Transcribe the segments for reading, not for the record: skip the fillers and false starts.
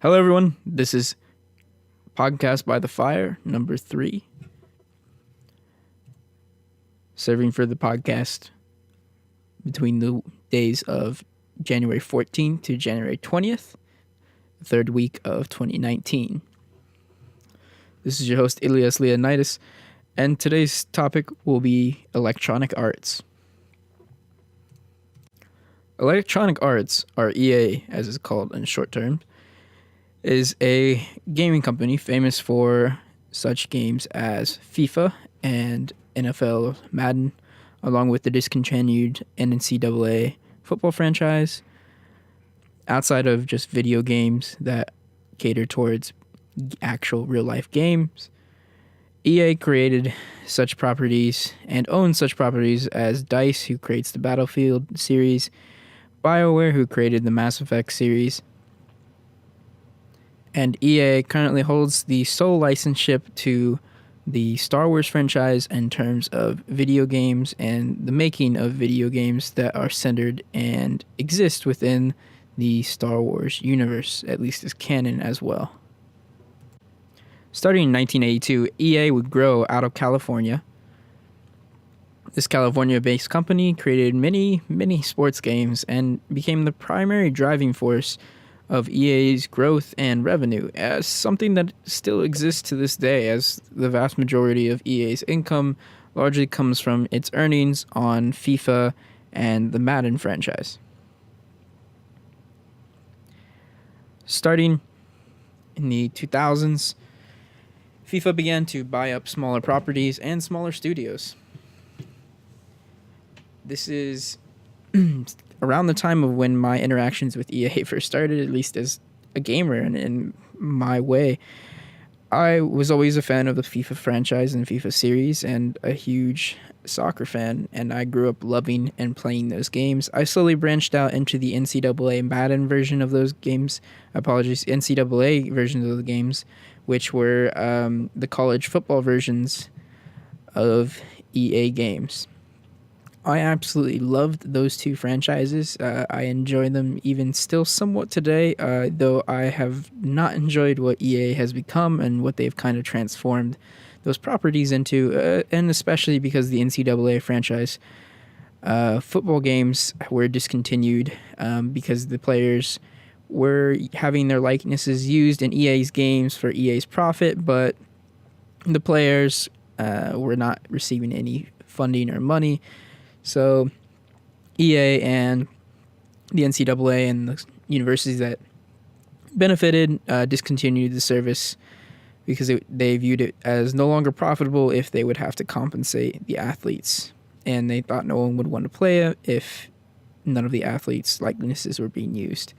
Hello, everyone. This is Podcast by the Fire, number 3. Serving for the podcast between the days of January 14th to January 20th, the third week of 2019. This is your host, Ilias Leonidas, and today's topic will be electronic arts. Electronic arts, or EA as it's called in short term, is a gaming company famous for such games as FIFA and NFL Madden, along with the discontinued NCAA football franchise. Outside of just video games that cater towards actual real-life games, EA created such properties and owns such properties as DICE, who creates the Battlefield series, BioWare, who created the Mass Effect series, and EA currently holds the sole licenseship to the Star Wars franchise in terms of video games and the making of video games that are centered and exist within the Star Wars universe, at least as canon as well. Starting in 1982, EA would grow out of California. This California-based company created many sports games and became the primary driving force of EA's growth and revenue, as something that still exists to this day, as the vast majority of EA's income largely comes from its earnings on FIFA and the Madden franchise. Starting in the 2000s, FIFA began to buy up smaller properties and smaller studios. This is around the time of when my interactions with EA first started, at least as a gamer and in my way. I was always a fan of the FIFA franchise and FIFA series and a huge soccer fan, and I grew up loving and playing those games. I slowly branched out into the NCAA Madden version of those games. NCAA versions of the games, which were the college football versions of EA games. I absolutely loved those two franchises. I enjoy them even still somewhat today, though I have not enjoyed what EA has become and what they've kind of transformed those properties into, and especially because the NCAA franchise football games were discontinued because the players were having their likenesses used in EA's games for EA's profit, but the players were not receiving any funding or money. So EA and the NCAA and the universities that benefited discontinued the service because they viewed it as no longer profitable if they would have to compensate the athletes. And they thought no one would want to play it if none of the athletes' likenesses were being used.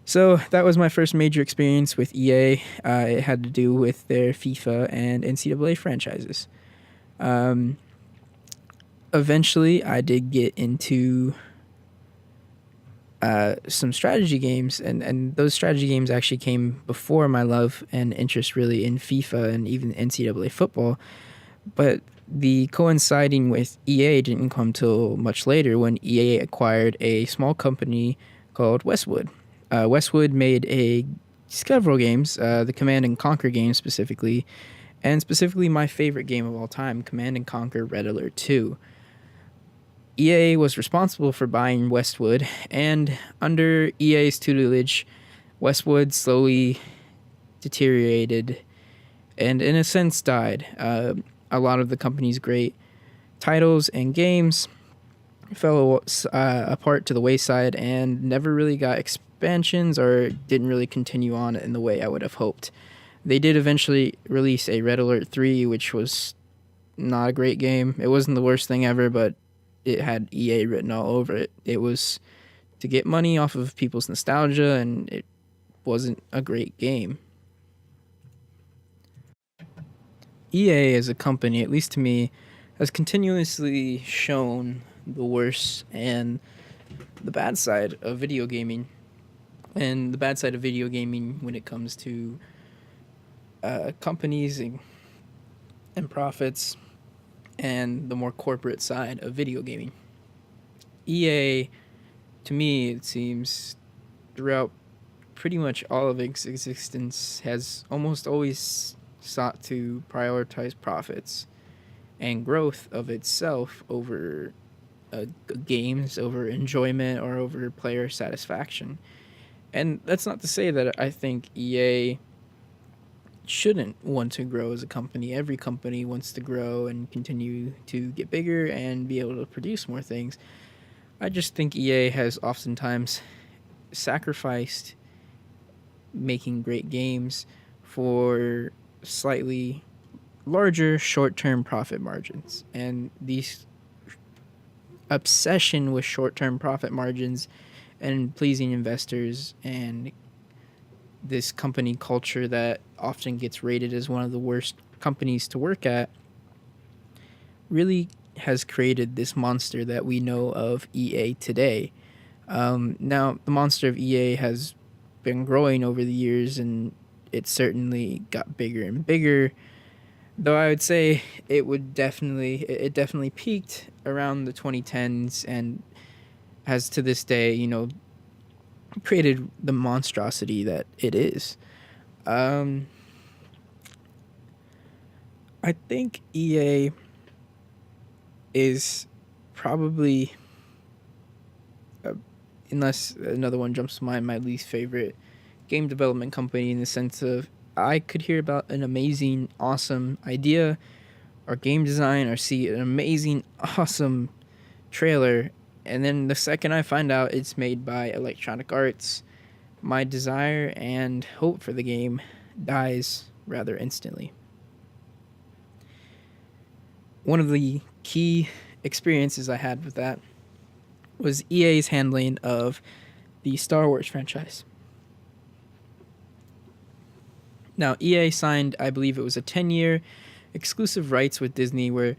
So that was my first major experience with EA. It had to do with their FIFA and NCAA franchises. Eventually, I did get into some strategy games, and those strategy games actually came before my love and interest really in FIFA and even NCAA football. But the coinciding with EA didn't come till much later, when EA acquired a small company called Westwood. Westwood made several games, the Command & Conquer game specifically, and specifically my favorite game of all time, Command & Conquer Red Alert 2. EA was responsible for buying Westwood, and under EA's tutelage, Westwood slowly deteriorated and, in a sense, died. A lot of the company's great titles and games fell apart to the wayside and never really got expansions or didn't really continue on in the way I would have hoped. They did eventually release a Red Alert 3, which was not a great game. It wasn't the worst thing ever, but it had EA written all over it. It was to get money off of people's nostalgia, and it wasn't a great game. EA as a company, at least to me, has continuously shown the worst and the bad side of video gaming. And the bad side of video gaming when it comes to companies and profits, and the more corporate side of video gaming. EA, to me, it seems, throughout pretty much all of its existence has almost always sought to prioritize profits and growth of itself over games, over enjoyment, or over player satisfaction. And that's not to say that I think EA shouldn't want to grow as a company. Every company wants to grow and continue to get bigger and be able to produce more things. I just think EA has oftentimes sacrificed making great games for slightly larger short-term profit margins. And these obsession with short-term profit margins and pleasing investors and this company culture that often gets rated as one of the worst companies to work at really has created this monster that we know of EA today. Now, the monster of EA has been growing over the years, and it certainly got bigger and bigger. Though I would say it definitely peaked around the 2010s and has to this day, created the monstrosity that it is. I think EA is probably, unless another one jumps to mind, my least favorite game development company, in the sense of I could hear about an amazing, awesome idea or game design or see an amazing, awesome trailer, and then the second I find out it's made by Electronic Arts, my desire and hope for the game dies rather instantly. One of the key experiences I had with that was EA's handling of the Star Wars franchise. Now, EA signed, I believe it was a 10-year exclusive rights with Disney where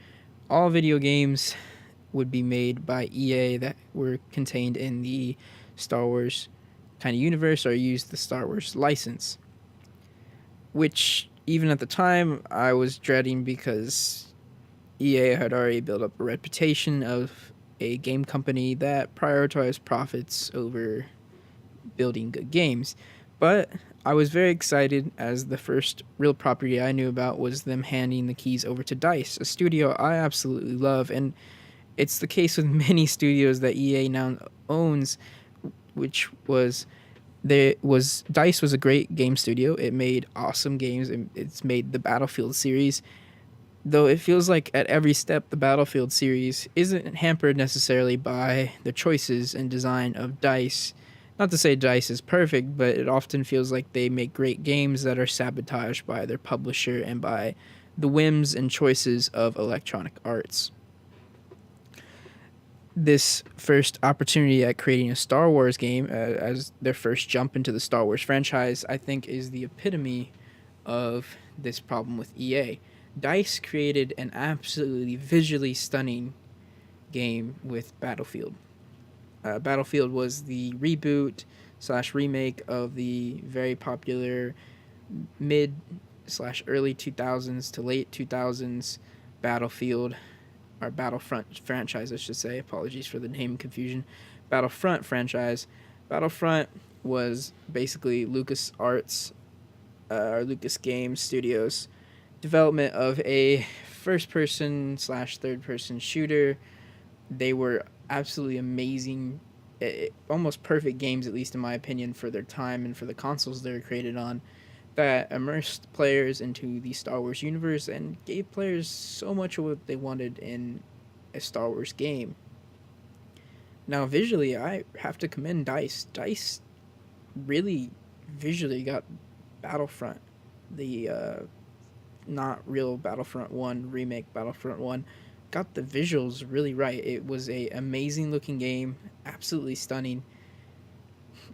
all video games would be made by EA that were contained in the Star Wars kind of universe or used the Star Wars license. Which, even at the time, I was dreading because EA had already built up a reputation of a game company that prioritized profits over building good games. But I was very excited, as the first real property I knew about was them handing the keys over to DICE, a studio I absolutely love. And it's the case with many studios that EA now owns, which was DICE was a great game studio. It made awesome games. It's made the Battlefield series, though it feels like at every step the Battlefield series isn't hampered necessarily by the choices and design of DICE. Not to say DICE is perfect, but it often feels like they make great games that are sabotaged by their publisher and by the whims and choices of Electronic Arts. This first opportunity at creating a Star Wars game as their first jump into the Star Wars franchise, I think, is the epitome of this problem with EA. DICE created an absolutely visually stunning game with Battlefield. Battlefield was the reboot / remake of the very popular mid / early 2000s to late 2000s Battlefield, or Battlefront franchise, I should say. Apologies for the name confusion. Battlefront franchise. Battlefront was basically LucasArts, or Lucas Games Studios, development of a first-person / third-person shooter. They were absolutely amazing, almost perfect games, at least in my opinion, for their time and for the consoles they were created on, that immersed players into the Star Wars universe and gave players so much of what they wanted in a Star Wars game. Now, visually, I have to commend DICE. DICE really visually got Battlefront, the not real Battlefront 1, remake Battlefront 1, got the visuals really right. It was a amazing looking game, absolutely stunning.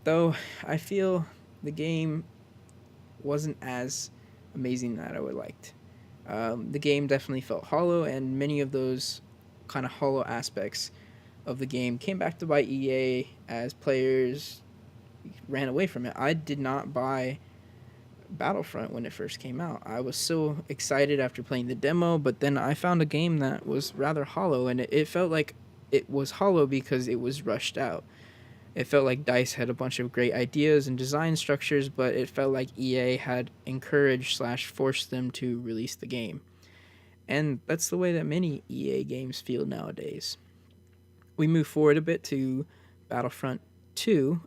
Though I feel the game wasn't as amazing that I would liked. The game definitely felt hollow, and many of those kind of hollow aspects of the game came back to bite EA as players ran away from it. I did not buy Battlefront when it first came out. I was so excited after playing the demo, but then I found a game that was rather hollow, and it felt like it was hollow because it was rushed out. It felt like DICE had a bunch of great ideas and design structures, but it felt like EA had encouraged slash forced them to release the game. And that's the way that many EA games feel nowadays. We move forward a bit to Battlefront 2,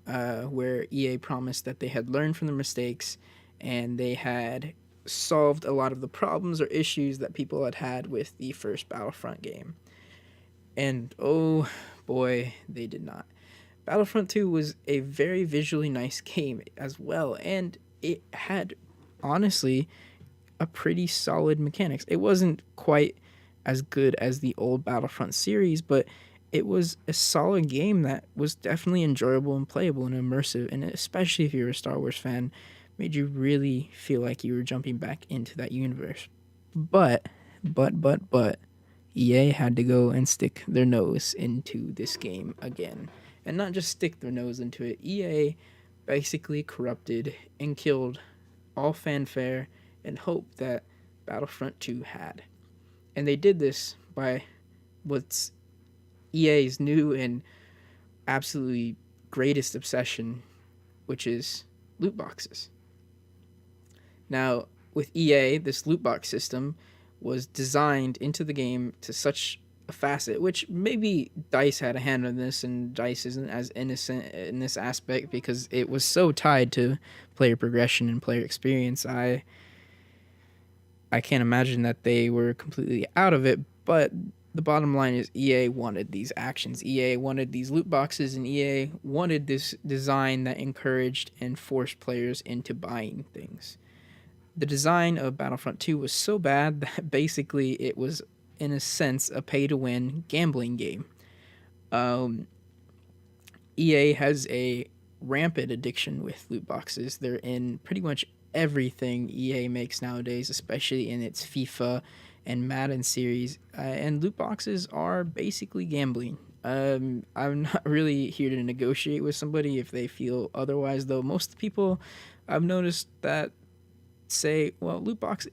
where EA promised that they had learned from their mistakes and they had solved a lot of the problems or issues that people had had with the first Battlefront game. And oh boy, they did not. Battlefront 2 was a very visually nice game as well, and it had, honestly, a pretty solid mechanics. It wasn't quite as good as the old Battlefront series, but it was a solid game that was definitely enjoyable and playable and immersive, and especially if you're a Star Wars fan, made you really feel like you were jumping back into that universe. But, EA had to go and stick their nose into this game again. And not just stick their nose into it, EA basically corrupted and killed all fanfare and hope that Battlefront 2 had. And they did this by what's EA's new and absolutely greatest obsession, which is loot boxes. Now, with EA, this loot box system was designed into the game to such a facet, which maybe DICE had a hand on this, and DICE isn't as innocent in this aspect because it was so tied to player progression and player experience. I can't imagine that they were completely out of it, but the bottom line is EA wanted these actions. EA wanted these loot boxes, and EA wanted this design that encouraged and forced players into buying things. The design of Battlefront 2 was so bad that basically it was, in a sense, a pay-to-win gambling game. EA has a rampant addiction with loot boxes. They're in pretty much everything EA makes nowadays, especially in its FIFA and Madden series. And loot boxes are basically gambling. I'm not really here to negotiate with somebody if they feel otherwise, though most people I've noticed that say, well, loot box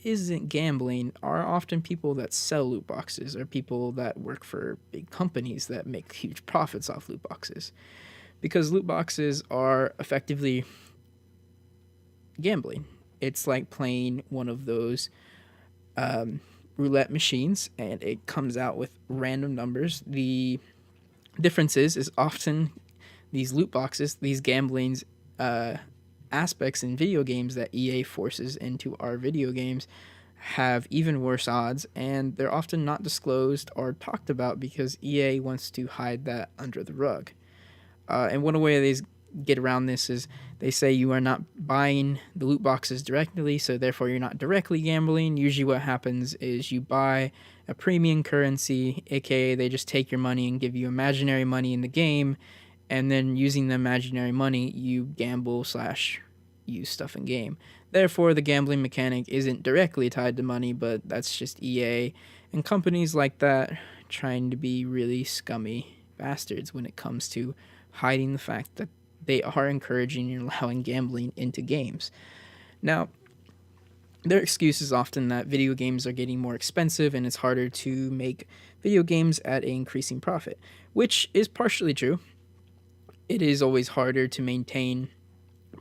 isn't gambling are often people that sell loot boxes or people that work for big companies that make huge profits off loot boxes, because loot boxes are effectively gambling. It's like playing one of those roulette machines, and it comes out with random numbers. The difference is often these loot boxes, these gamblings aspects in video games that EA forces into our video games have even worse odds, and they're often not disclosed or talked about because EA wants to hide that under the rug. And one way they get around this is they say you are not buying the loot boxes directly, so therefore you're not directly gambling. Usually what happens is you buy a premium currency, aka they just take your money and give you imaginary money in the game, and then using the imaginary money, you gamble slash use stuff in game. Therefore, the gambling mechanic isn't directly tied to money, but that's just EA and companies like that trying to be really scummy bastards when it comes to hiding the fact that they are encouraging and allowing gambling into games. Now, their excuse is often that video games are getting more expensive and it's harder to make video games at an increasing profit, which is partially true. It is always harder to maintain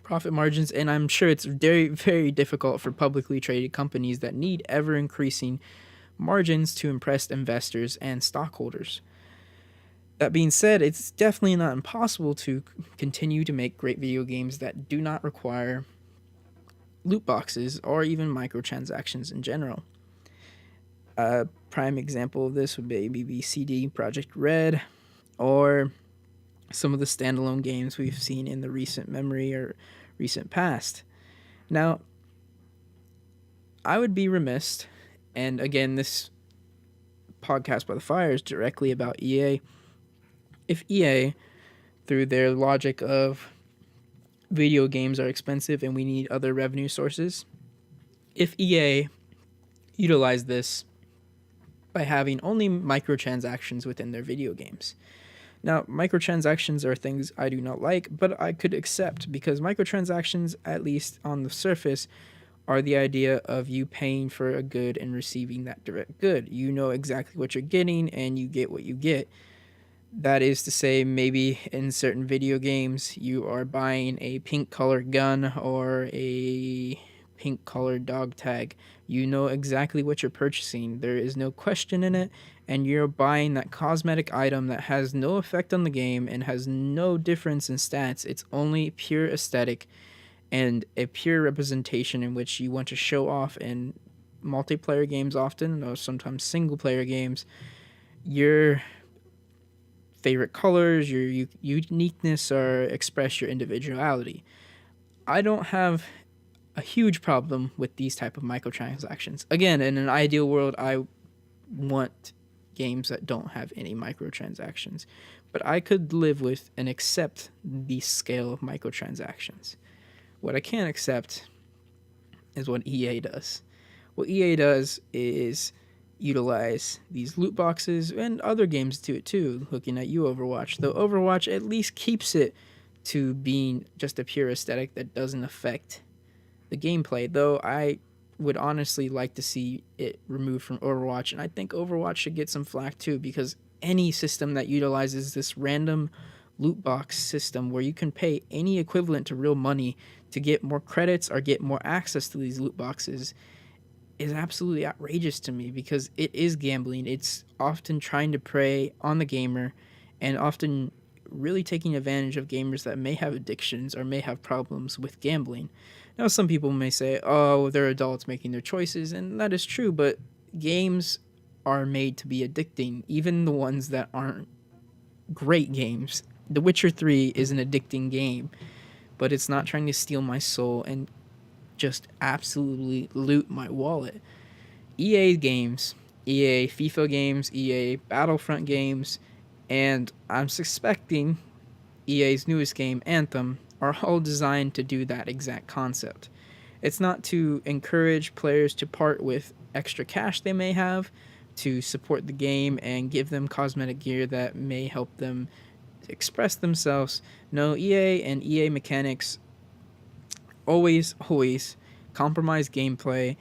profit margins, and I'm sure it's very, very difficult for publicly traded companies that need ever-increasing margins to impress investors and stockholders. That being said, it's definitely not impossible to continue to make great video games that do not require loot boxes or even microtransactions in general. A prime example of this would be CD Projekt Red, or some of the standalone games we've seen in the recent memory or recent past. Now, I would be remiss, and again, this podcast by the fire is directly about EA. If EA, through their logic of video games are expensive and we need other revenue sources, if EA utilized this by having only microtransactions within their video games. Now, microtransactions are things I do not like, but I could accept because microtransactions, at least on the surface, are the idea of you paying for a good and receiving that direct good. You know exactly what you're getting and you get what you get. That is to say, maybe in certain video games, you are buying a pink colored gun or a pink colored dog tag. You know exactly what you're purchasing, there is no question in it, and you're buying that cosmetic item that has no effect on the game and has no difference in stats. It's only pure aesthetic and a pure representation in which you want to show off in multiplayer games often, or sometimes single player games, your favorite colors, your uniqueness, or express your individuality. I don't have a huge problem with these type of microtransactions. Again, in an ideal world, I want games that don't have any microtransactions, but I could live with and accept the scale of microtransactions. What I can't accept is what EA does. What EA does is utilize these loot boxes and other games to it too, looking at you, Overwatch. Though Overwatch at least keeps it to being just a pure aesthetic that doesn't affect the gameplay, though I would honestly like to see it removed from Overwatch, and I think Overwatch should get some flack too, because any system that utilizes this random loot box system where you can pay any equivalent to real money to get more credits or get more access to these loot boxes is absolutely outrageous to me, because it is gambling. It's often trying to prey on the gamer and often really taking advantage of gamers that may have addictions or may have problems with gambling. Now, some people may say, oh, they're adults making their choices, and that is true, but games are made to be addicting, even the ones that aren't great games. The Witcher 3 is an addicting game, but it's not trying to steal my soul and just absolutely loot my wallet. EA games, EA FIFA games, EA Battlefront games, and I'm suspecting EA's newest game, Anthem, are all designed to do that exact concept. It's not to encourage players to part with extra cash they may have to support the game and give them cosmetic gear that may help them express themselves. No, EA and EA mechanics always compromise gameplay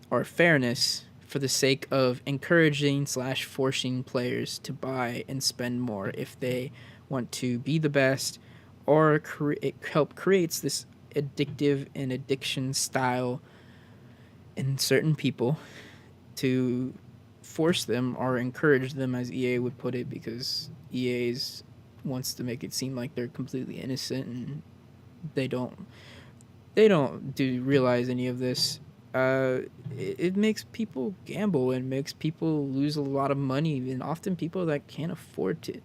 or fairness for the sake of encouraging slash forcing players to buy and spend more if they want to be the best, or it help creates this addictive and addiction style in certain people to force them or encourage them, as EA would put it, because EA's wants to make it seem like they're completely innocent, and they don't do realize any of this. It makes people gamble and makes people lose a lot of money, and often people that can't afford to.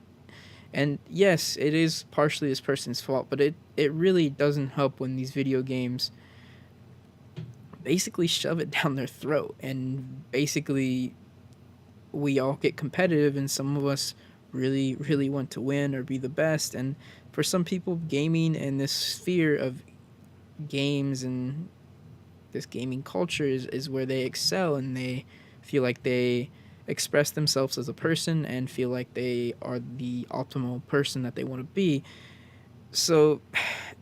And yes, it is partially this person's fault, but it really doesn't help when these video games basically shove it down their throat, and basically we all get competitive, and some of us really want to win or be the best. And for some people, gaming and this sphere of games and this gaming culture is where they excel, and they feel like they express themselves as a person and feel like they are the optimal person that they want to be. So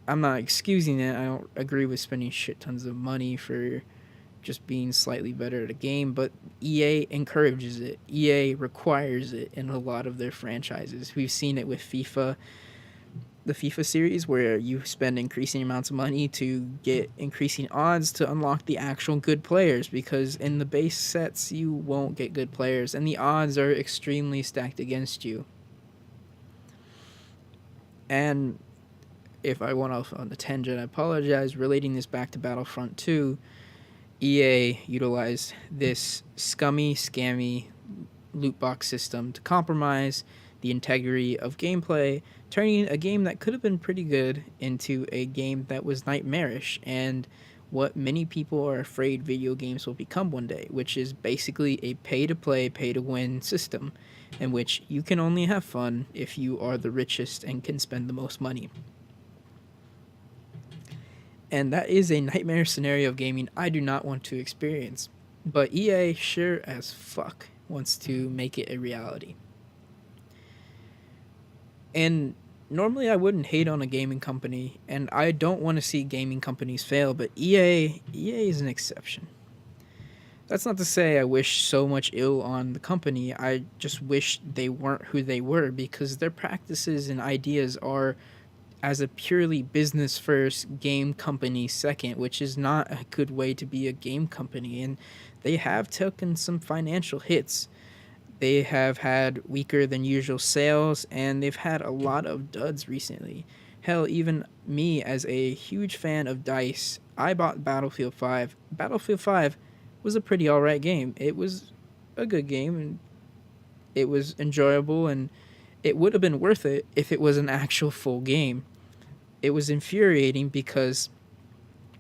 I'm not excusing it. I don't agree with spending shit tons of money for just being slightly better at a game, but EA encourages it. EA requires it in a lot of their franchises. We've seen it with FIFA, the FIFA series, where you spend increasing amounts of money to get increasing odds to unlock the actual good players, because in the base sets you won't get good players and the odds are extremely stacked against you. And if I went off on a tangent, I apologize. Relating this back to Battlefront 2, EA utilized this scammy loot box system to compromise the integrity of gameplay, turning a game that could have been pretty good into a game that was nightmarish, and what many people are afraid video games will become one day, which is basically a pay-to-play, pay-to-win system in which you can only have fun if you are the richest and can spend the most money. And that is a nightmare scenario of gaming I do not want to experience. But EA sure as fuck wants to make it a reality. And normally I wouldn't hate on a gaming company, and I don't want to see gaming companies fail, but EA is an exception. That's not to say I wish so much ill on the company. I just wish they weren't who they were, because their practices and ideas are as a purely business first, game company second, which is not a good way to be a game company. And they have taken some financial hits. They have had weaker than usual sales, and they've had a lot of duds recently. Hell, even me, as a huge fan of DICE, I bought Battlefield 5. Battlefield 5 was a pretty alright game. It was a good game, and it was enjoyable, and it would have been worth it if it was an actual full game. It was infuriating because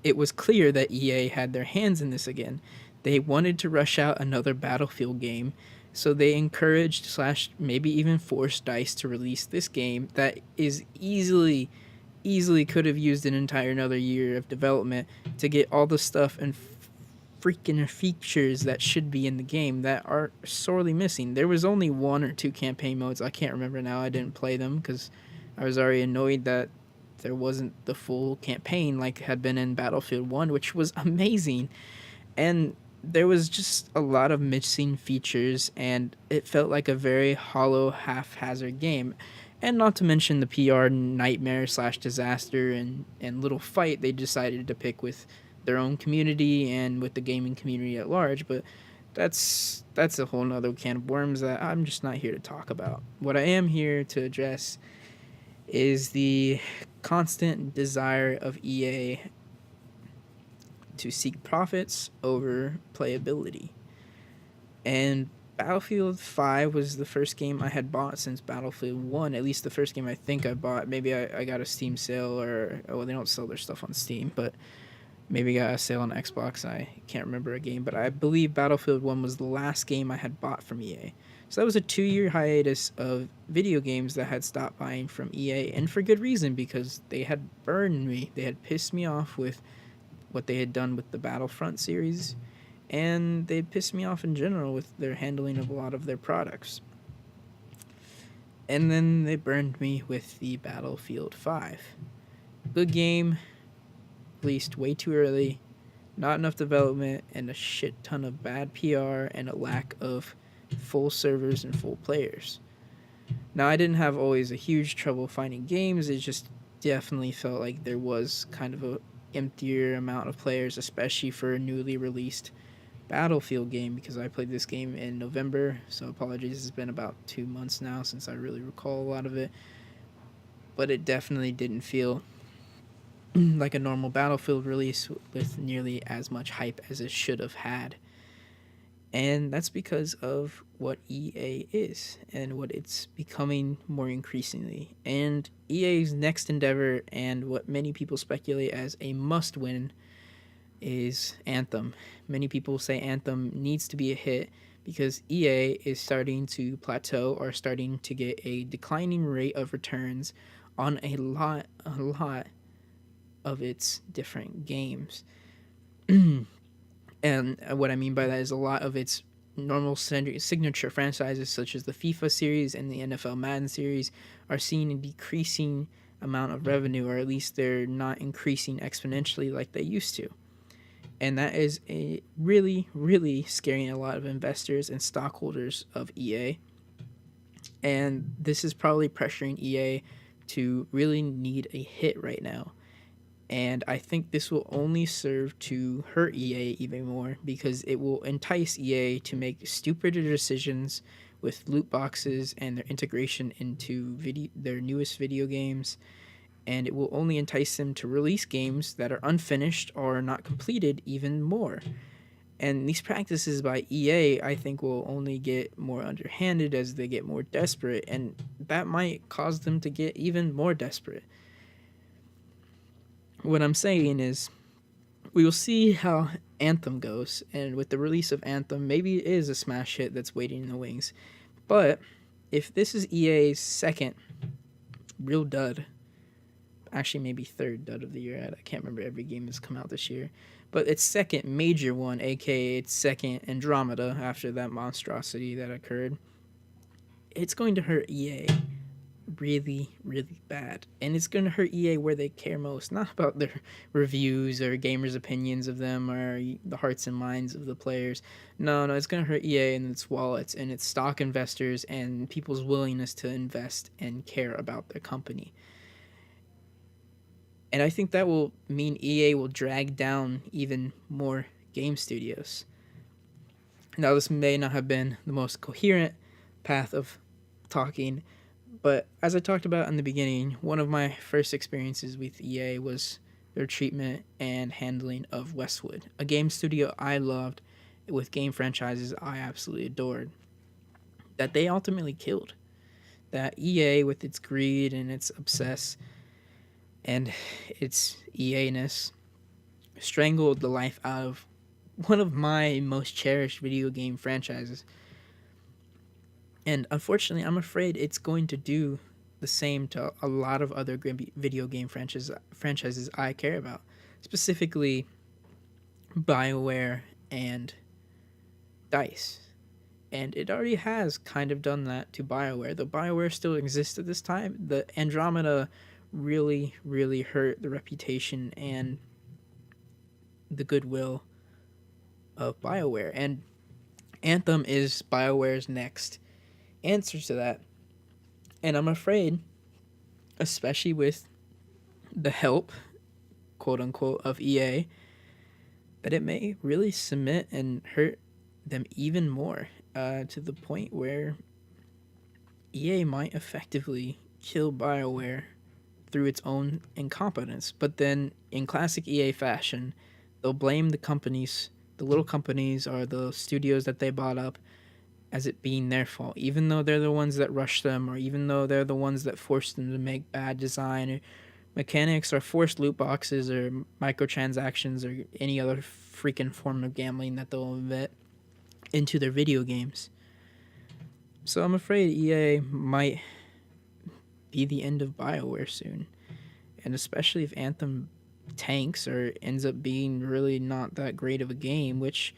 it was clear that EA had their hands in this again. They wanted to rush out another Battlefield game, so they encouraged slash maybe even forced DICE to release this game that is easily could have used an entire another year of development to get all the stuff and freaking features that should be in the game that are sorely missing. There was only one or two campaign modes. I can't remember now. I didn't play them because I was already annoyed that there wasn't the full campaign like had been in Battlefield 1, which was amazing. And there was just a lot of missing features, and it felt like a very hollow, haphazard game. And not to mention the PR nightmare slash disaster and little fight they decided to pick with their own community and with the gaming community at large. But that's a whole nother can of worms that I'm just not here to talk about. What I am here to address is the constant desire of EA to seek profits over playability. And Battlefield 5 was the first game I had bought since Battlefield 1, at least the first game I think I bought. Maybe I got a Steam sale, or, oh, they don't sell their stuff on Steam, but maybe got a sale on Xbox. I can't remember a game, but I believe Battlefield 1 was the last game I had bought from EA. So that was a 2-year hiatus of video games that had stopped buying from EA, and for good reason, because they had burned me. They had pissed me off with what they had done with the Battlefront series, and they pissed me off in general with their handling of a lot of their products. And then they burned me with the Battlefield 5. Good game, released way too early, not enough development, and a shit ton of bad PR and a lack of full servers and full players. Now, I didn't have always a huge trouble finding games. It just definitely felt like there was kind of a emptier amount of players, especially for a newly released Battlefield game, because I played this game in November, so apologies, it's been about 2 months now since I really recall a lot of it, but it definitely didn't feel like a normal Battlefield release with nearly as much hype as it should have had. And that's because of what EA is and what it's becoming more increasingly. And EA's next endeavor, and what many people speculate as a must-win, is Anthem. Many people say Anthem needs to be a hit because EA is starting to plateau or starting to get a declining rate of returns on a lot of its different games. And what I mean by that is a lot of its normal signature franchises, such as the FIFA series and the NFL Madden series, are seeing a decreasing amount of revenue, or at least they're not increasing exponentially like they used to. And that is a really scaring a lot of investors and stockholders of EA. And this is probably pressuring EA to really need a hit right now. And I think this will only serve to hurt EA even more, because it will entice EA to make stupider decisions with loot boxes and their integration into their newest video games. And it will only entice them to release games that are unfinished or not completed even more. And these practices by EA, I think, will only get more underhanded as they get more desperate, and that might cause them to get even more desperate. What I'm saying is, we will see how Anthem goes, and with the release of Anthem, maybe it is a smash hit that's waiting in the wings. But if this is EA's second real dud, actually maybe third dud of the year, I can't remember every game that's come out this year, but its second major one, aka its second Andromeda after that monstrosity that occurred, it's going to hurt EA really, really bad. And it's going to hurt EA where they care most, not about their reviews or gamers' opinions of them or the hearts and minds of the players. No, no, it's going to hurt EA and its wallets and its stock investors and people's willingness to invest and care about their company. And I think that will mean EA will drag down even more game studios. Now, this may not have been the most coherent path of talking, but as I talked about in the beginning, one of my first experiences with EA was their treatment and handling of Westwood, a game studio I loved with game franchises I absolutely adored, that they ultimately killed. That EA, with its greed and its obsess and its EA-ness, strangled the life out of one of my most cherished video game franchises. And unfortunately, I'm afraid it's going to do the same to a lot of other video game franchises I care about, specifically BioWare and DICE. And it already has kind of done that to BioWare. Though BioWare still exists at this time, the Andromeda really, really hurt the reputation and the goodwill of BioWare. And Anthem is BioWare's next answer to that. And I'm afraid, especially with the help, quote unquote, of EA, that it may really cement and hurt them even more, to the point where EA might effectively kill BioWare through its own incompetence. But then, in classic EA fashion, they'll blame the little companies or the studios that they bought up, as it being their fault, even though they're the ones that rushed them, or even though they're the ones that forced them to make bad design or mechanics, or forced loot boxes or microtransactions or any other freaking form of gambling that they'll invent into their video games. So I'm afraid EA might be the end of BioWare soon. And especially if Anthem tanks or ends up being really not that great of a game, which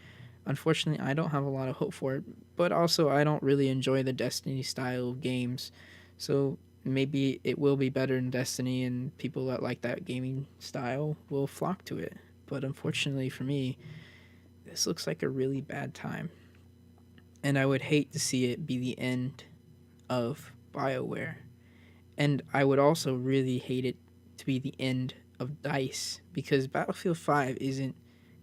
unfortunately I don't have a lot of hope for. But also I don't really enjoy the Destiny style of games. So maybe it will be better in Destiny and people that like that gaming style will flock to it. But unfortunately for me, this looks like a really bad time. And I would hate to see it be the end of BioWare. And I would also really hate it to be the end of DICE, because Battlefield 5 isn't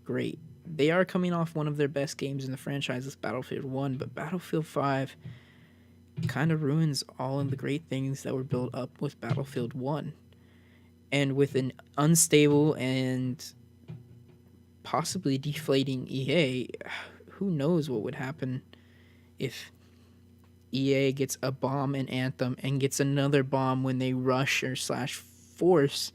great. They are coming off one of their best games in the franchise with Battlefield 1, but Battlefield 5 kind of ruins all of the great things that were built up with Battlefield 1. And with an unstable and possibly deflating EA, who knows what would happen if EA gets a bomb in Anthem and gets another bomb when they rush or slash force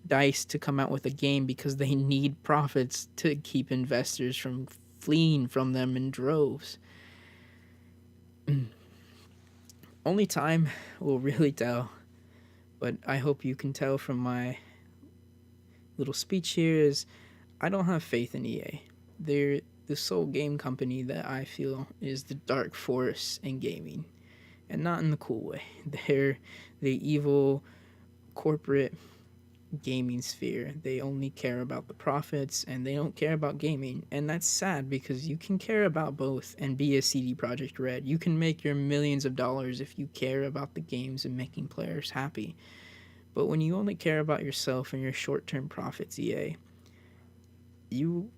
DICE to come out with a game because they need profits to keep investors from fleeing from them in droves. Only time will really tell, but I hope you can tell from my little speech here is I don't have faith in EA. They're the sole game company that I feel is the dark force in gaming, and not in the cool way. They're the evil corporate gaming sphere. They only care about the profits and they don't care about gaming, and that's sad because you can care about both and be a CD Projekt Red. You can make your millions of dollars if you care about the games and making players happy. But when you only care about yourself and your short-term profits, EA, you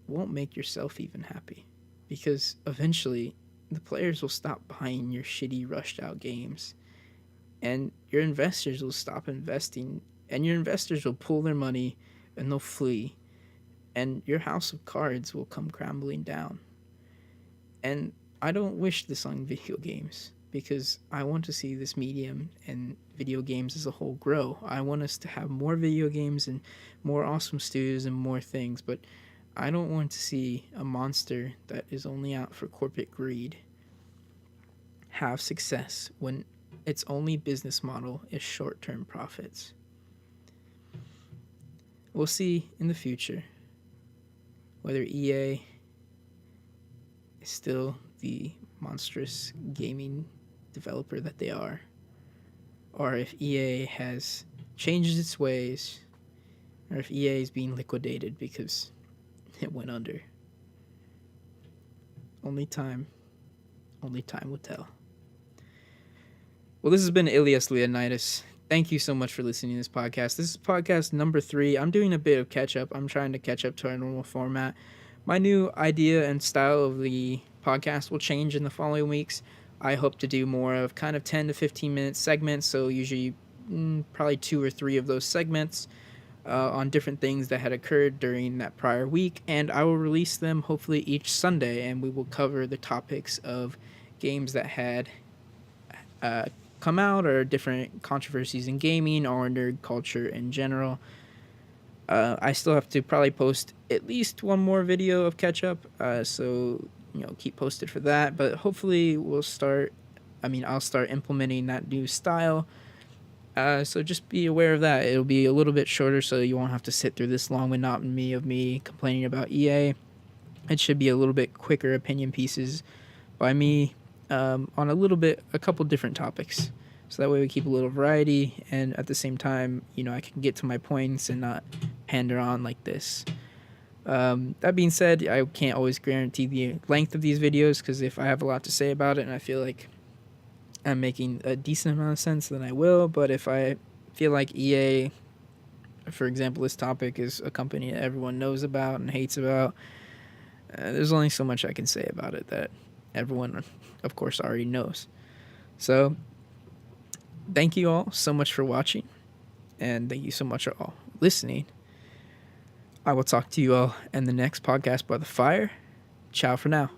won't make yourself even happy, because eventually the players will stop buying your shitty rushed out games and your investors will stop investing, and your investors will pull their money and they'll flee, and your house of cards will come crumbling down. And I don't wish this on video games, because I want to see this medium and video games as a whole grow. I want us to have more video games and more awesome studios and more things, but I don't want to see a monster that is only out for corporate greed have success when its only business model is short-term profits. We'll see in the future whether EA is still the monstrous gaming developer that they are, or if EA has changed its ways, or if EA is being liquidated because it went under. Only time will tell. Well, this has been Ilias Leonidas. Thank you so much for listening to this podcast. This is podcast number 3. I'm doing a bit of catch up. I'm trying to catch up to our normal format. My new idea and style of the podcast will change in the following weeks. I hope to do more of kind of 10 to 15 minute segments, so usually probably 2 or 3 of those segments on different things that had occurred during that prior week, and I will release them hopefully each Sunday, and we will cover the topics of games that had come out, or different controversies in gaming or nerd culture in general. I still have to probably post at least one more video of catch up, so keep posted for that. But hopefully I'll start implementing that new style. So just be aware of that. It'll be a little bit shorter, so you won't have to sit through this long monotony of me complaining about EA. It should be a little bit quicker opinion pieces by me on a couple different topics. So that way we keep a little variety, and at the same time, I can get to my points and not pander on like this. That being said, I can't always guarantee the length of these videos, because if I have a lot to say about it and I feel like I'm making a decent amount of sense, then I will. But if I feel like EA, for example, this topic is a company that everyone knows about and hates about, there's only so much I can say about it that everyone, of course, already knows. So thank you all so much for watching, and thank you so much for all listening. I will talk to you all in the next podcast by the fire. Ciao for now.